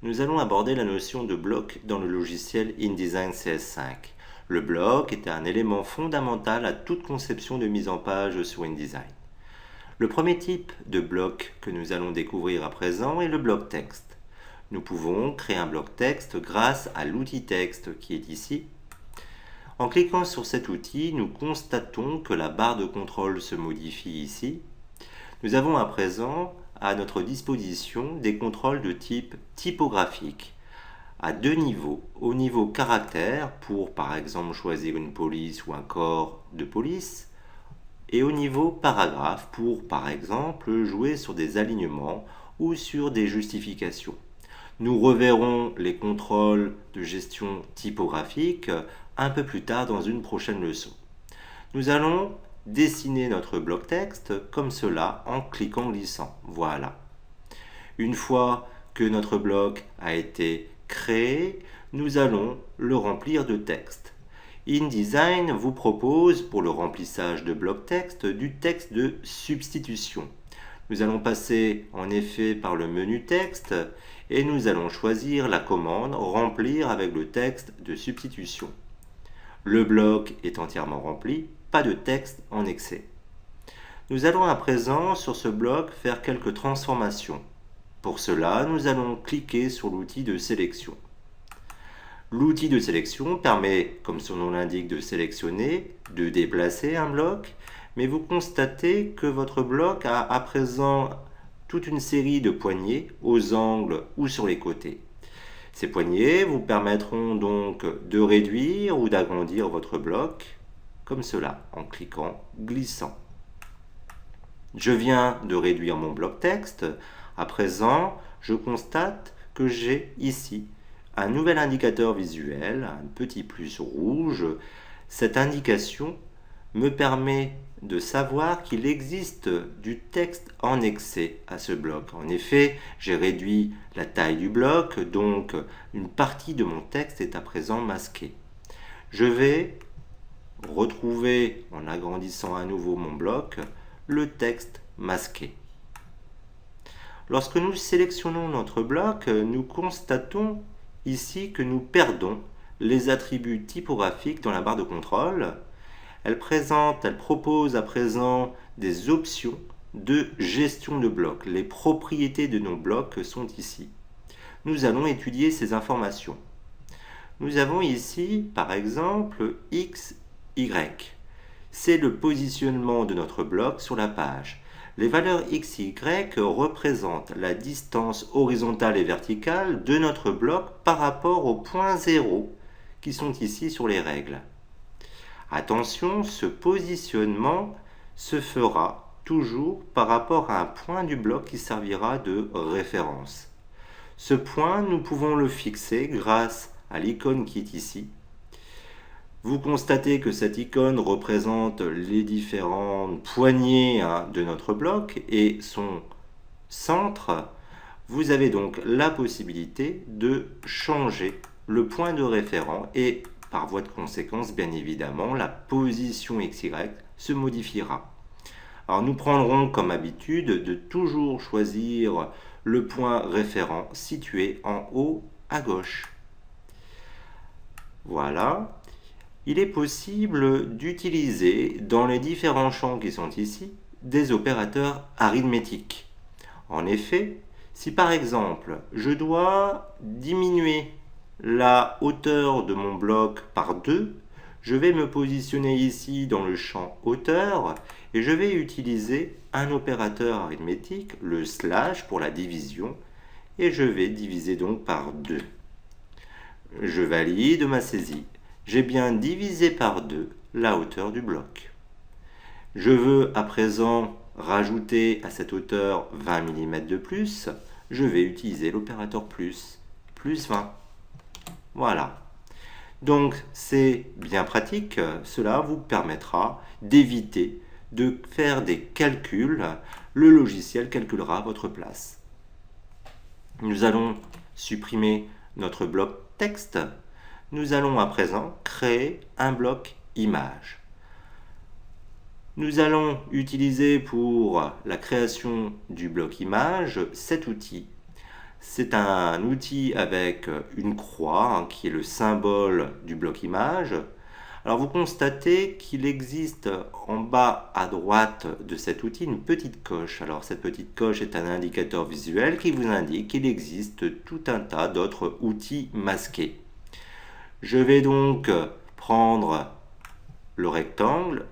nous allons aborder la notion de bloc dans le logiciel InDesign CS5. Le bloc est un élément fondamental à toute conception de mise en page sur InDesign. Le premier type de bloc que nous allons découvrir à présent est le bloc texte. Nous pouvons créer un bloc texte grâce à l'outil texte qui est ici. En cliquant sur cet outil, nous constatons que la barre de contrôle se modifie ici. Nous avons à présent à notre disposition des contrôles de type typographique à deux niveaux. Au niveau caractère pour par exemple choisir une police ou un corps de police, et au niveau paragraphe pour par exemple jouer sur des alignements ou sur des justifications. Nous reverrons les contrôles de gestion typographique un peu plus tard dans une prochaine leçon. Nous allons dessiner notre bloc texte comme cela en cliquant glissant. Voilà. Une fois que notre bloc a été créé, nous allons le remplir de texte. InDesign vous propose pour le remplissage de bloc texte du texte de substitution. Nous allons passer en effet par le menu texte et nous allons choisir la commande remplir avec le texte de substitution. Le bloc est entièrement rempli, pas de texte en excès. Nous allons à présent sur ce bloc faire quelques transformations. Pour cela, nous allons cliquer sur l'outil de sélection. L'outil de sélection permet, comme son nom l'indique, de sélectionner, de déplacer un bloc, mais vous constatez que votre bloc a à présent toute une série de poignées aux angles ou sur les côtés. Ces poignées vous permettront donc de réduire ou d'agrandir votre bloc, comme cela, en cliquant glissant. Je viens de réduire mon bloc texte. À présent, je constate que j'ai ici un nouvel indicateur visuel, un petit plus rouge. Cette indication me permet de savoir qu'il existe du texte en excès à ce bloc. En effet, j'ai réduit la taille du bloc, donc une partie de mon texte est à présent masquée. Je vais retrouver, en agrandissant à nouveau mon bloc, le texte masqué. Lorsque nous sélectionnons notre bloc, nous constatons ici que nous perdons les attributs typographiques dans la barre de contrôle. Elle propose à présent des options de gestion de blocs. Les propriétés de nos blocs sont ici. Nous allons étudier ces informations. Nous avons ici, par exemple, X, Y. C'est le positionnement de notre bloc sur la page. Les valeurs X, Y représentent la distance horizontale et verticale de notre bloc par rapport aux points 0 qui sont ici sur les règles. Attention, ce positionnement se fera toujours par rapport à un point du bloc qui servira de référence. Ce point, nous pouvons le fixer grâce à l'icône qui est ici. Vous constatez que cette icône représente les différentes poignées de notre bloc et son centre. Vous avez donc la possibilité de changer le point de référent et par voie de conséquence, bien évidemment, la position XY se modifiera. Alors nous prendrons comme habitude de toujours choisir le point référent situé en haut à gauche. Voilà. Il est possible d'utiliser dans les différents champs qui sont ici des opérateurs arithmétiques. En effet, si par exemple je dois diminuer la hauteur de mon bloc par 2, je vais me positionner ici dans le champ hauteur et je vais utiliser un opérateur arithmétique, le slash pour la division, et je vais diviser donc par 2. Je valide ma saisie. J'ai bien divisé par 2 la hauteur du bloc. Je veux à présent rajouter à cette hauteur 20 mm de plus. Je vais utiliser l'opérateur plus 20. Voilà. Donc c'est bien pratique. Cela vous permettra d'éviter de faire des calculs. Le logiciel calculera à votre place. Nous allons supprimer notre bloc texte. Nous allons à présent créer un bloc image. Nous allons utiliser pour la création du bloc image cet outil. C'est un outil avec une croix hein, qui est le symbole du bloc image. Alors vous constatez qu'il existe en bas à droite de cet outil une petite coche. Alors cette petite coche est un indicateur visuel qui vous indique qu'il existe tout un tas d'autres outils masqués. Je vais donc prendre le rectangle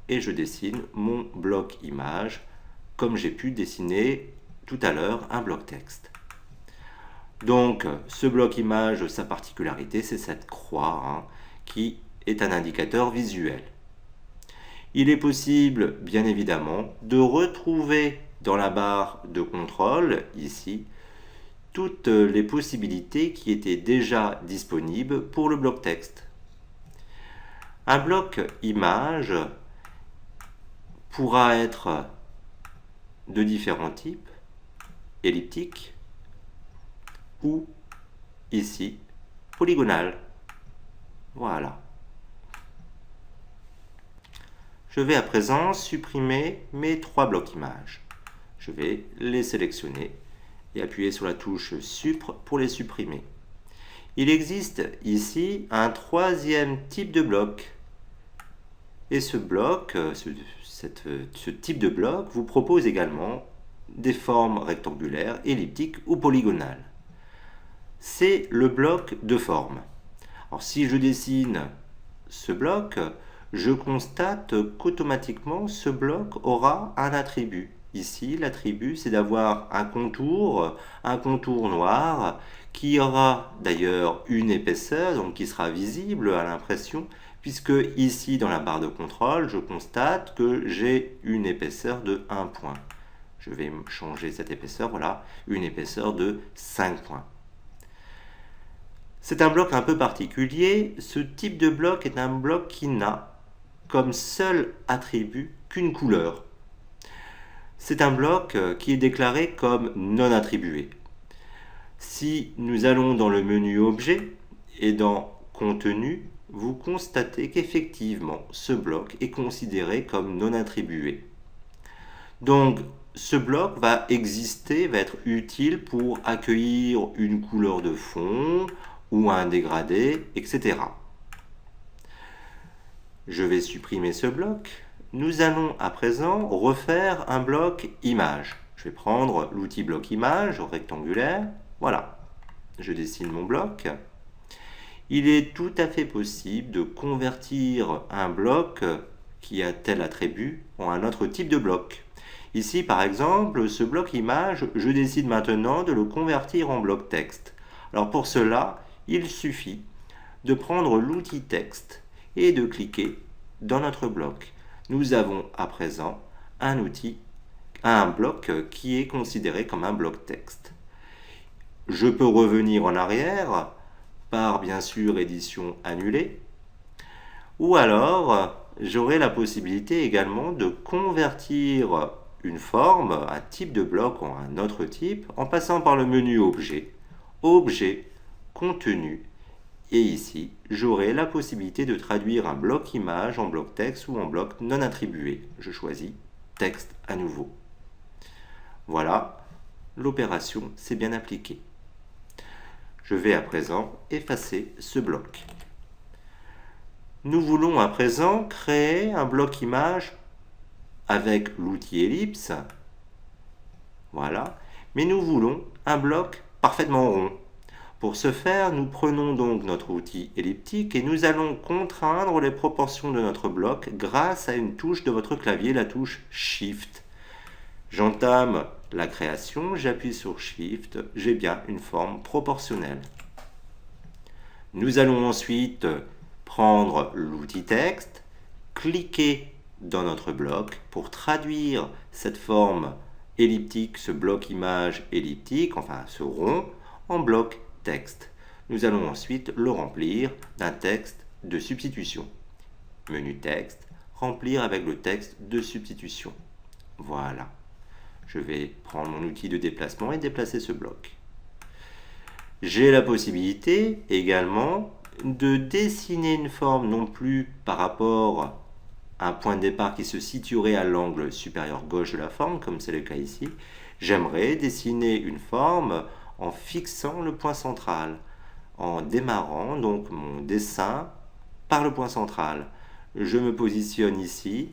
et je dessine mon bloc image comme j'ai pu dessiner tout à l'heure un bloc texte. Donc ce bloc image, sa particularité, c'est cette croix hein, qui est un indicateur visuel. Il est possible, bien évidemment, de retrouver dans la barre de contrôle, ici, toutes les possibilités qui étaient déjà disponibles pour le bloc texte. Un bloc image pourra être de différents types, elliptique ou, ici, polygonal. Voilà. Je vais à présent supprimer mes 3 blocs images. Je vais les sélectionner et appuyer sur la touche Supr pour les supprimer. Il existe ici un 3e type de bloc. Et ce bloc, ce type de bloc vous propose également des formes rectangulaires, elliptiques ou polygonales. C'est le bloc de forme. Alors si je dessine ce bloc, je constate qu'automatiquement ce bloc aura un attribut. Ici, l'attribut, c'est d'avoir un contour noir, qui aura d'ailleurs une épaisseur, donc qui sera visible à l'impression, puisque ici, dans la barre de contrôle, je constate que j'ai une épaisseur de 1 point. Je vais changer cette épaisseur, voilà, une épaisseur de 5 points. C'est un bloc un peu particulier. Ce type de bloc est un bloc qui n'a comme seul attribut qu'une couleur. C'est un bloc qui est déclaré comme non attribué. Si nous allons dans le menu Objet et dans Contenu, vous constatez qu'effectivement ce bloc est considéré comme non attribué. Donc ce bloc va exister, va être utile pour accueillir une couleur de fond ou un dégradé, etc. Je vais supprimer ce bloc. Nous allons à présent refaire un bloc image. Je vais prendre l'outil bloc image rectangulaire. Voilà, je dessine mon bloc. Il est tout à fait possible de convertir un bloc qui a tel attribut en un autre type de bloc. Ici, par exemple, ce bloc image, je décide maintenant de le convertir en bloc texte. Alors pour cela, il suffit de prendre l'outil texte et de cliquer dans notre bloc. Nous avons à présent un bloc qui est considéré comme un bloc texte. Je peux revenir en arrière par bien sûr édition annulée, ou alors j'aurai la possibilité également de convertir une forme, un type de bloc en un autre type en passant par le menu Objet, Objet, Contenu. Et ici, j'aurai la possibilité de traduire un bloc image en bloc texte ou en bloc non attribué. Je choisis texte à nouveau. Voilà, l'opération s'est bien appliquée. Je vais à présent effacer ce bloc. Nous voulons à présent créer un bloc image avec l'outil ellipse. Voilà, mais nous voulons un bloc parfaitement rond. Pour ce faire, nous prenons donc notre outil elliptique et nous allons contraindre les proportions de notre bloc grâce à une touche de votre clavier, la touche Shift. J'entame la création, j'appuie sur Shift, j'ai bien une forme proportionnelle. Nous allons ensuite prendre l'outil texte, cliquer dans notre bloc pour traduire cette forme elliptique, ce bloc image elliptique, enfin ce rond, en bloc texte. Nous allons ensuite le remplir d'un texte de substitution. Menu texte, remplir avec le texte de substitution. Voilà. Je vais prendre mon outil de déplacement et déplacer ce bloc. J'ai la possibilité également de dessiner une forme non plus par rapport à un point de départ qui se situerait à l'angle supérieur gauche de la forme, comme c'est le cas ici. J'aimerais dessiner une forme en fixant le point central, en démarrant donc mon dessin par le point central. Je me positionne ici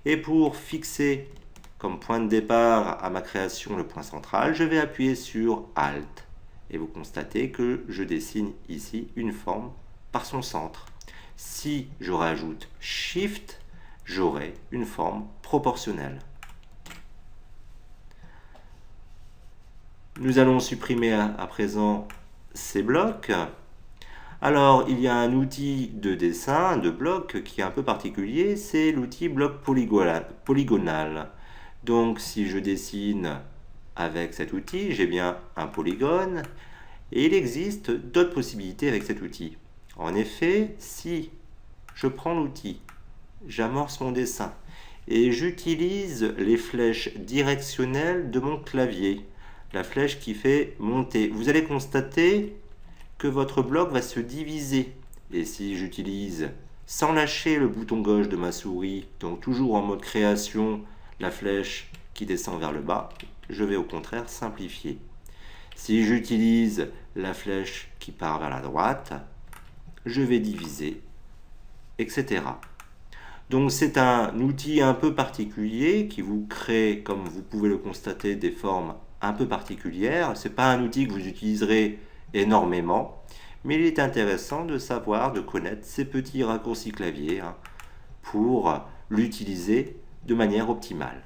et pour fixer comme point de départ à ma création le point central, je vais appuyer sur Alt. Et vous constatez que je dessine ici une forme par son centre. Si je rajoute Shift, j'aurai une forme proportionnelle. Nous allons supprimer à présent ces blocs. Alors, il y a un outil de dessin, de bloc, qui est un peu particulier, c'est l'outil bloc polygonal. Donc, si je dessine avec cet outil, j'ai bien un polygone, et il existe d'autres possibilités avec cet outil. En effet, si je prends l'outil, j'amorce mon dessin, et j'utilise les flèches directionnelles de mon clavier, la flèche qui fait monter, vous allez constater que votre bloc va se diviser. Et si j'utilise, sans lâcher le bouton gauche de ma souris, donc toujours en mode création, la flèche qui descend vers le bas, je vais au contraire simplifier. Si j'utilise la flèche qui part vers la droite, je vais diviser, etc. Donc c'est un outil un peu particulier qui vous crée, comme vous pouvez le constater, des formes un peu particulières. Ce n'est pas un outil que vous utiliserez énormément, mais il est intéressant de savoir, de connaître ces petits raccourcis clavier pour l'utiliser de manière optimale.